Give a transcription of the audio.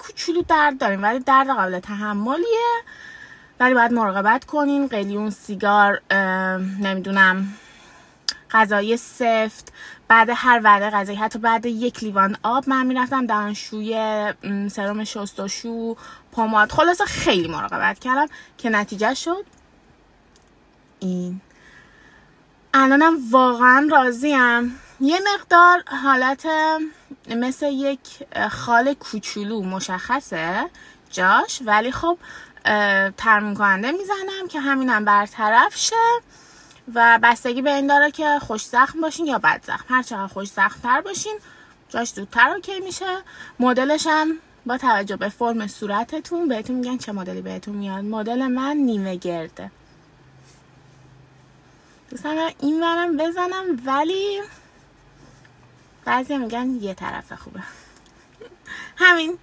کوچولو درد داریم ولی درد قابل تحملیه، ولی باید مراقبت کنین. قلیون، سیگار، نمیدونم غذای سفت، بعد هر وعده غذایی، حتی بعد 1 لیوان آب من میرفتم دهانشوی، سرم شستشو، پماد، خلاصه خیلی مراقبت کردم که نتیجه شد این. الانم واقعا راضیم. یه مقدار حالت مثل یک خال کوچولو مشخصه جاش، ولی خب ترمیم کننده میزنم که همینم برطرف شه و بستگی به این داره که خوش زخم باشین یا بد زخم. هر چقدر خوش زخم تر باشین جاش زودتر اوکی میشه. مدلش هم با توجه به فرم صورتتون بهتون میگن چه مدلی بهتون میاد. مدل من نیمه گرده، دوستم این ورم بزنم ولی بعضی میگن یه طرف خوبه. همین.